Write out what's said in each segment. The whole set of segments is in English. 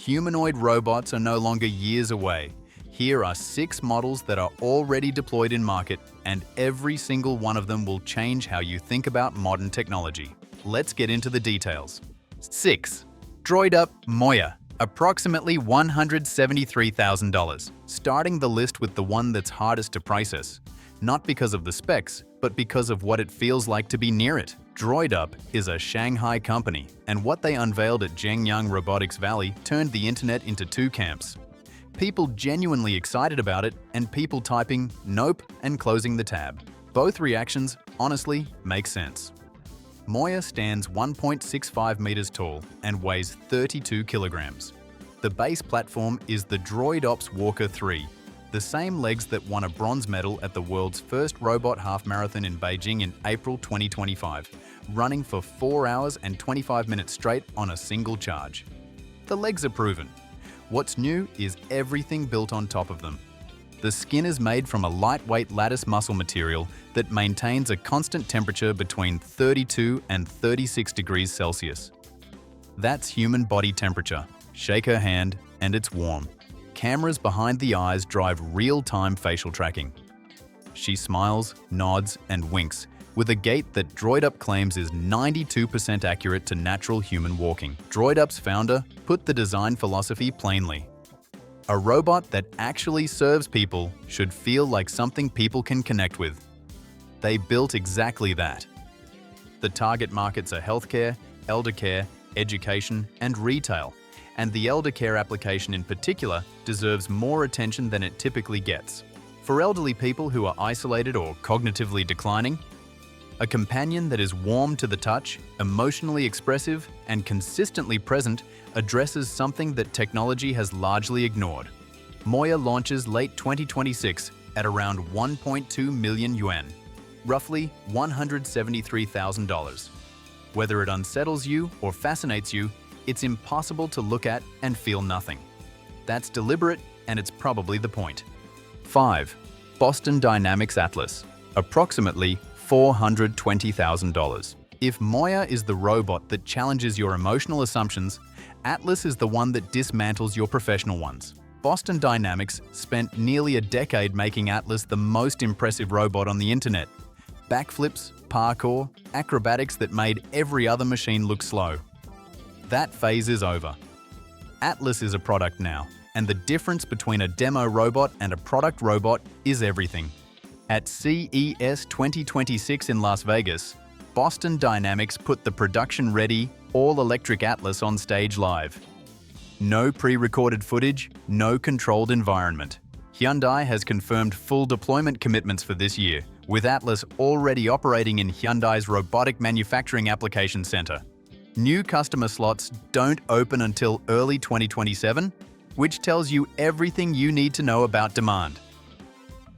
Humanoid robots are no longer years away. Here are 6 models that are already deployed in market, and every single one of them will change how you think about modern technology. Let's get into the details. 6. DroidUp Moya, approximately $173,000. Starting the list with the one that's hardest to price, not because of the specs, but because of what it feels like to be near it. DroidUp is a Shanghai company, and what they unveiled at Zhengyang Robotics Valley turned the internet into 2 camps. People genuinely excited about it, and people typing "nope" and closing the tab. Both reactions, honestly, make sense. Moya stands 1.65 meters tall and weighs 32 kilograms. The base platform is the DroidOps Walker 3, the same legs that won a bronze medal at the world's first robot half marathon in Beijing in April 2025, running for 4 hours and 25 minutes straight on a single charge. The legs are proven. What's new is everything built on top of them. The skin is made from a lightweight lattice muscle material that maintains a constant temperature between 32 and 36 degrees Celsius. That's human body temperature. Shake her hand, and it's warm. Cameras behind the eyes drive real-time facial tracking. She smiles, nods, and winks, with a gait that DroidUp claims is 92% accurate to natural human walking. DroidUp's founder put the design philosophy plainly. A robot that actually serves people should feel like something people can connect with. They built exactly that. The target markets are healthcare, elder care, education, and retail, and the elder care application in particular deserves more attention than it typically gets. For elderly people who are isolated or cognitively declining, a companion that is warm to the touch, emotionally expressive, and consistently present addresses something that technology has largely ignored. Moya launches late 2026 at around 1.2 million yuan, roughly $173,000. Whether it unsettles you or fascinates you, it's impossible to look at and feel nothing. That's deliberate, and it's probably the point. 5. Boston Dynamics Atlas, approximately $420,000. If Moya is the robot that challenges your emotional assumptions, Atlas is the one that dismantles your professional ones. Boston Dynamics spent nearly a decade making Atlas the most impressive robot on the internet. Backflips, parkour, acrobatics that made every other machine look slow. That phase is over. Atlas is a product now, and the difference between a demo robot and a product robot is everything. At CES 2026 in Las Vegas, Boston Dynamics put the production-ready, all-electric Atlas on stage live. No pre-recorded footage, no controlled environment. Hyundai has confirmed full deployment commitments for this year, with Atlas already operating in Hyundai's Robotic Manufacturing Application Center. New customer slots don't open until early 2027, which tells you everything you need to know about demand.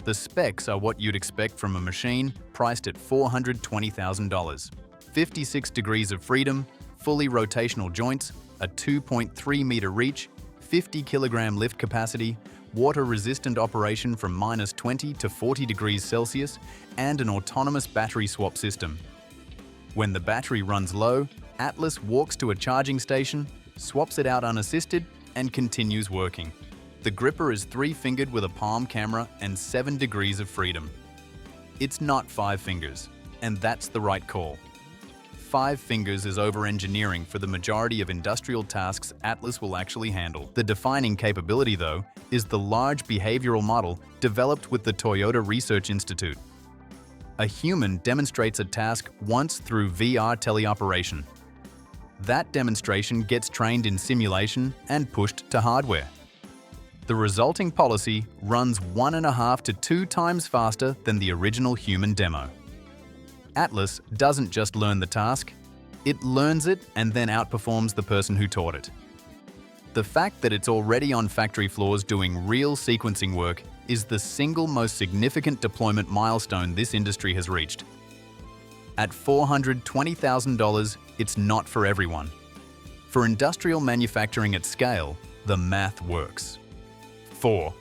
The specs are what you'd expect from a machine priced at $420,000. 56 degrees of freedom, fully rotational joints, a 2.3-meter reach, 50-kilogram lift capacity, water-resistant operation from -20 to 40 degrees Celsius, and an autonomous battery swap system. When the battery runs low, Atlas walks to a charging station, swaps it out unassisted, and continues working. The gripper is 3-fingered with a palm camera and 7 degrees of freedom. It's not 5 fingers, and that's the right call. 5 fingers is over-engineering for the majority of industrial tasks Atlas will actually handle. The defining capability, though, is the large behavioral model developed with the Toyota Research Institute. A human demonstrates a task once through VR teleoperation. That demonstration gets trained in simulation and pushed to hardware. The resulting policy runs 1.5 to 2 times faster than the original human demo. Atlas doesn't just learn the task, it learns it and then outperforms the person who taught it. The fact that it's already on factory floors doing real sequencing work is the single most significant deployment milestone this industry has reached. At $420,000, it's not for everyone. For industrial manufacturing at scale, the math works. 4.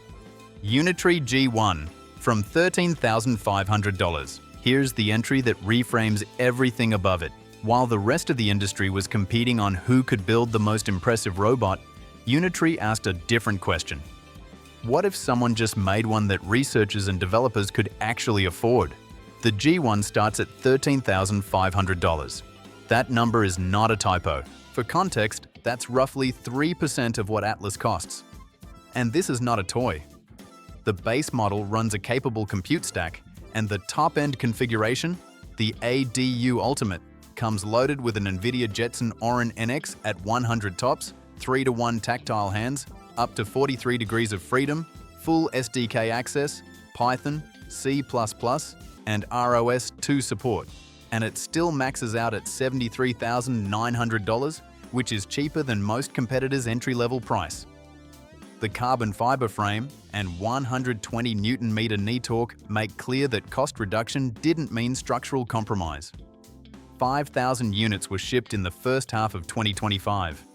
Unitree G1 from $13,500. Here's the entry that reframes everything above it. While the rest of the industry was competing on who could build the most impressive robot, Unitree asked a different question. What if someone just made one that researchers and developers could actually afford? The G1 starts at $13,500. That number is not a typo. For context, that's roughly 3% of what Atlas costs. And this is not a toy. The base model runs a capable compute stack, and the top-end configuration, the ADU Ultimate, comes loaded with an NVIDIA Jetson Orin NX at 100 TOPS, 3:1 tactile hands, up to 43 degrees of freedom, full SDK access, Python, C++, and ROS 2 support. And it still maxes out at $73,900, which is cheaper than most competitors' entry-level price. The carbon fiber frame and 120 Nm knee torque make clear that cost reduction didn't mean structural compromise. 5,000 units were shipped in the first half of 2025.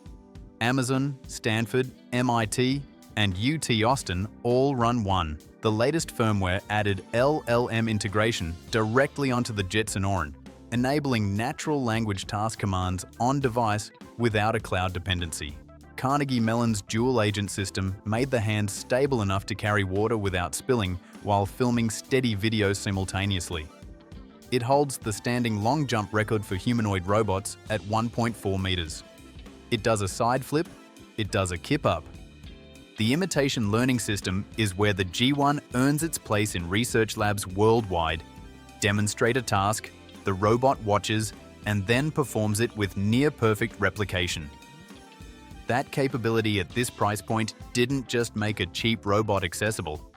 Amazon, Stanford, MIT, and UT Austin all run one. The latest firmware added LLM integration directly onto the Jetson Orin, enabling natural language task commands on device without a cloud dependency. Carnegie Mellon's dual agent system made the hands stable enough to carry water without spilling while filming steady video simultaneously. It holds the standing long jump record for humanoid robots at 1.4 meters. It does a side flip, it does a kip up. The imitation learning system is where the G1 earns its place in research labs worldwide. Demonstrate a task, the robot watches, and then performs it with near-perfect replication. That capability at this price point didn't just make a cheap robot accessible.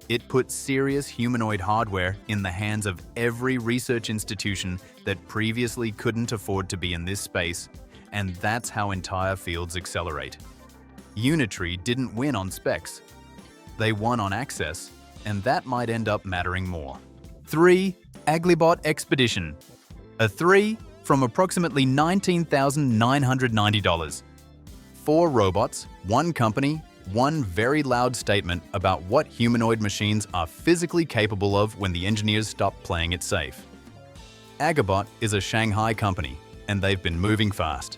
It put serious humanoid hardware in the hands of every research institution that previously couldn't afford to be in this space, and that's how entire fields accelerate. Unitree didn't win on specs. They won on access, and that might end up mattering more. 3. Acrobatic Expedition. A 3 from approximately $19,990. 4 robots, 1 company, 1 very loud statement about what humanoid machines are physically capable of when the engineers stop playing it safe. Acrobatic is a Shanghai company, and they've been moving fast.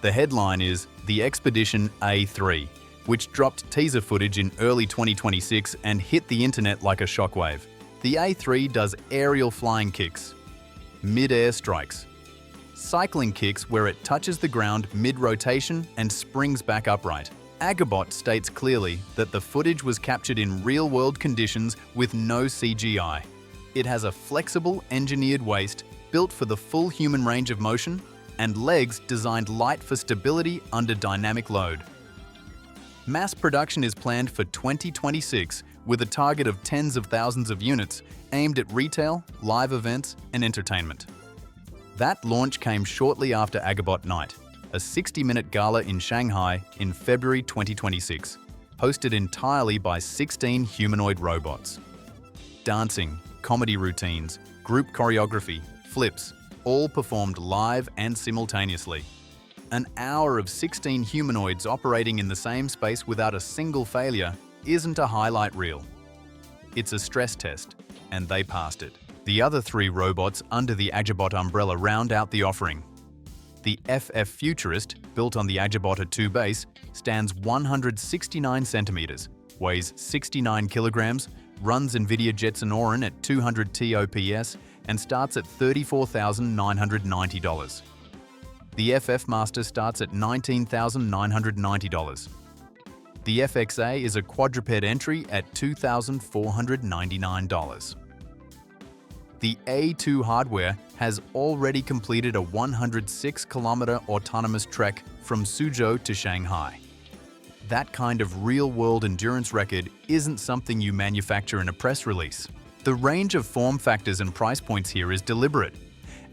The headline is the Expedition A3, which dropped teaser footage in early 2026 and hit the internet like a shockwave. The A3 does aerial flying kicks, mid-air strikes, cycling kicks where it touches the ground mid-rotation and springs back upright. Acrobatic states clearly that the footage was captured in real-world conditions with no CGI. It has a flexible, engineered waist built for the full human range of motion and legs designed light for stability under dynamic load. Mass production is planned for 2026 with a target of tens of thousands of units aimed at retail, live events, and entertainment. That launch came shortly after Acrobatic Night, a 60-minute gala in Shanghai in February 2026, hosted entirely by 16 humanoid robots. Dancing, comedy routines, group choreography, flips, all performed live and simultaneously. An hour of 16 humanoids operating in the same space without a single failure isn't a highlight reel. It's a stress test, and they passed it. The other 3 robots under the Acrobatic umbrella round out the offering. The FF Futurist, built on the Acrobatic 2 base, stands 169 centimeters, weighs 69 kilograms, runs NVIDIA Jetson Orin at 200 TOPS, and starts at $34,990. The FF Master starts at $19,990. The FXA is a quadruped entry at $2,499. The A2 hardware has already completed a 106-kilometer autonomous trek from Suzhou to Shanghai. That kind of real-world endurance record isn't something you manufacture in a press release. The range of form factors and price points here is deliberate.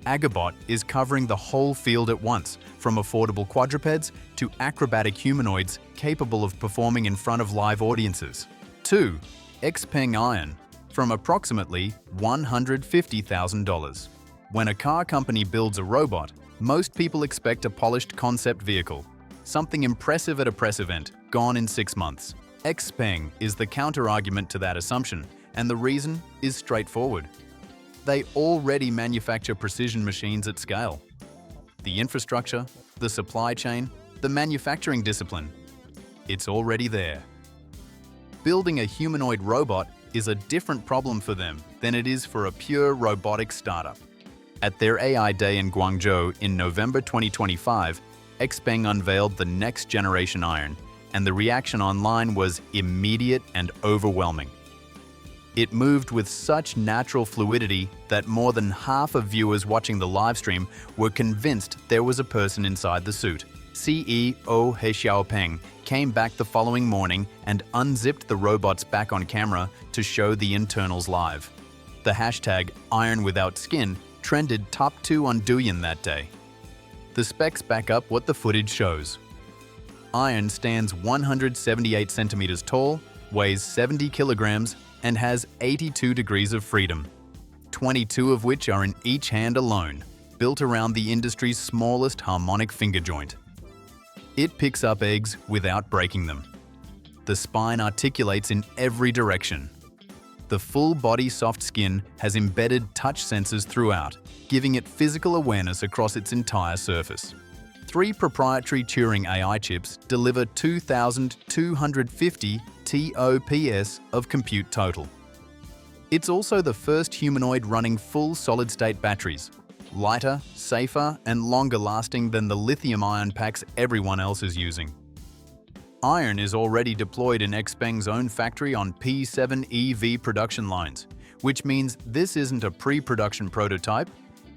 Acrobatic is covering the whole field at once, from affordable quadrupeds to acrobatic humanoids capable of performing in front of live audiences. 2. Xpeng Iron, from approximately $150,000. When a car company builds a robot, most people expect a polished concept vehicle, something impressive at a press event, gone in 6 months. Xpeng is the counter-argument to that assumption, and the reason is straightforward. They already manufacture precision machines at scale. The infrastructure, the supply chain, the manufacturing discipline, it's already there. Building a humanoid robot is a different problem for them than it is for a pure robotic startup. At their AI Day in Guangzhou in November 2025, XPeng unveiled the next generation Iron, and the reaction online was immediate and overwhelming. It moved with such natural fluidity that more than half of viewers watching the livestream were convinced there was a person inside the suit. CEO He Xiaopeng came back the following morning and unzipped the robots back on camera to show the internals live. The hashtag #IronWithoutSkin trended top 2 on Douyin that day. The specs back up what the footage shows. Iron stands 178 centimeters tall, weighs 70 kilograms, and has 82 degrees of freedom, 22 of which are in each hand alone, built around the industry's smallest harmonic finger joint. It picks up eggs without breaking them. The spine articulates in every direction. The full-body soft skin has embedded touch sensors throughout, giving it physical awareness across its entire surface. 3 proprietary Turing AI chips deliver 2,250 TOPS of compute total. It's also the first humanoid running full solid-state batteries, lighter, safer, and longer lasting than the lithium-ion packs everyone else is using. Iron is already deployed in XPeng's own factory on P7 EV production lines, which means this isn't a pre-production prototype,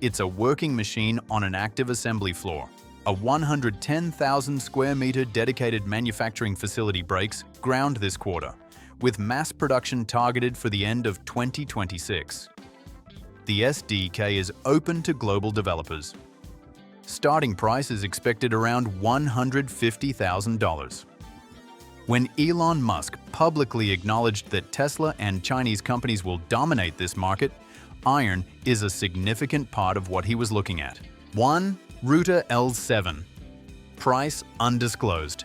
it's a working machine on an active assembly floor. A 110,000 square meter dedicated manufacturing facility breaks ground this quarter, with mass production targeted for the end of 2026. The SDK is open to global developers. Starting price is expected around $150,000. When Elon Musk publicly acknowledged that Tesla and Chinese companies will dominate this market, Iron is a significant part of what he was looking at. 1. Router L7. Price undisclosed.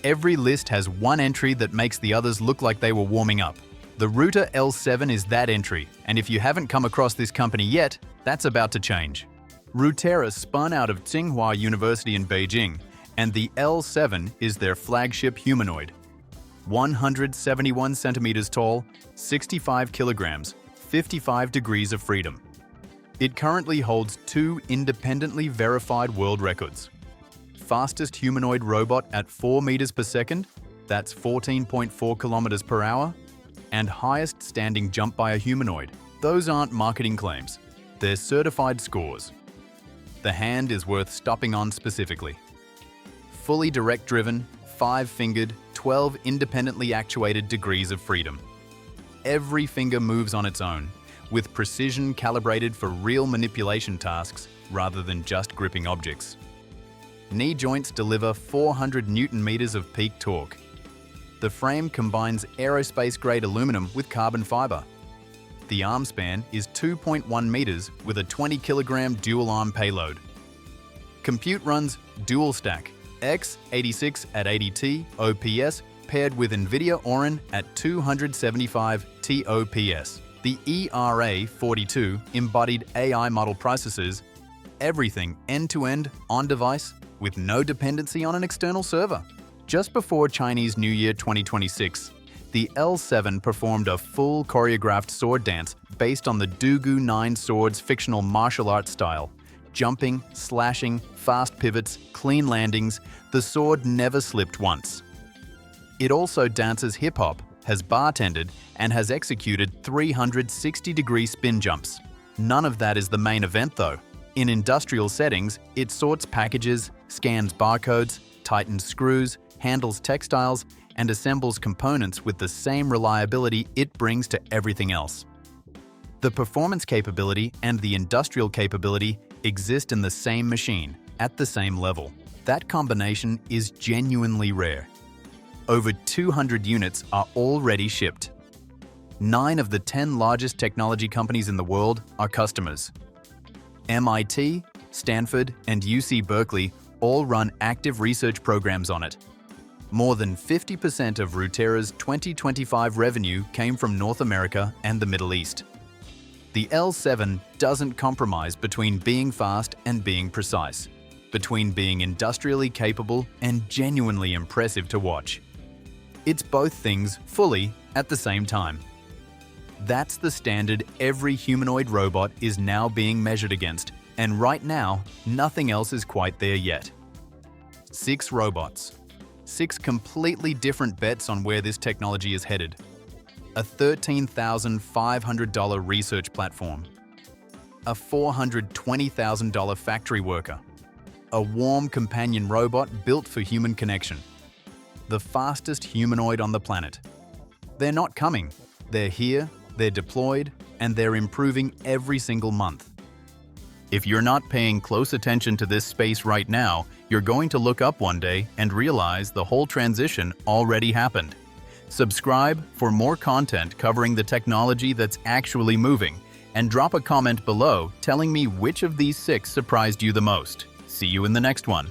Every list has one entry that makes the others look like they were warming up. The Router L7 is that entry, and if you haven't come across this company yet, that's about to change. Routera spun out of Tsinghua University in Beijing, and the L7 is their flagship humanoid. 171 centimeters tall, 65 kilograms, 55 degrees of freedom. It currently holds 2 independently verified world records. Fastest humanoid robot at 4 meters per second, that's 14.4 kilometers per hour, and highest standing jump by a humanoid. Those aren't marketing claims, they're certified scores. The hand is worth stopping on specifically. Fully direct-driven, 5-fingered, 12 independently actuated degrees of freedom. Every finger moves on its own, with precision calibrated for real manipulation tasks rather than just gripping objects. Knee joints deliver 400 Newton-meters of peak torque. The frame combines aerospace-grade aluminum with carbon fiber. The arm span is 2.1 meters with a 20-kilogram dual-arm payload. Compute runs dual-stack x86 at 80T OPS paired with NVIDIA Orin at 275 TOPS. The ERA42 embodied AI model processors, everything end-to-end on-device with no dependency on an external server. Just before Chinese New Year 2026, the L7 performed a full choreographed sword dance based on the Dugu 9 Swords fictional martial arts style. Jumping, slashing, fast pivots, clean landings, the sword never slipped once. It also dances hip-hop, has bartended, and has executed 360-degree spin jumps. None of that is the main event though. In industrial settings, it sorts packages, scans barcodes, tightens screws, handles textiles, and assembles components with the same reliability it brings to everything else. The performance capability and the industrial capability exist in the same machine, at the same level. That combination is genuinely rare. Over 200 units are already shipped. 9 of the 10 largest technology companies in the world are customers. MIT, Stanford, and UC Berkeley all run active research programs on it. More than 50% of Routera's 2025 revenue came from North America and the Middle East. The L7 doesn't compromise between being fast and being precise, between being industrially capable and genuinely impressive to watch. It's both things fully at the same time. That's the standard every humanoid robot is now being measured against, and right now, nothing else is quite there yet. 6 robots. 6 completely different bets on where this technology is headed. A $13,500 research platform. A $420,000 factory worker. A warm companion robot built for human connection. The fastest humanoid on the planet. They're not coming. They're here, they're deployed, and they're improving every single month. If you're not paying close attention to this space right now, you're going to look up one day and realize the whole transition already happened. Subscribe for more content covering the technology that's actually moving, and drop a comment below telling me which of these 6 surprised you the most. See you in the next one.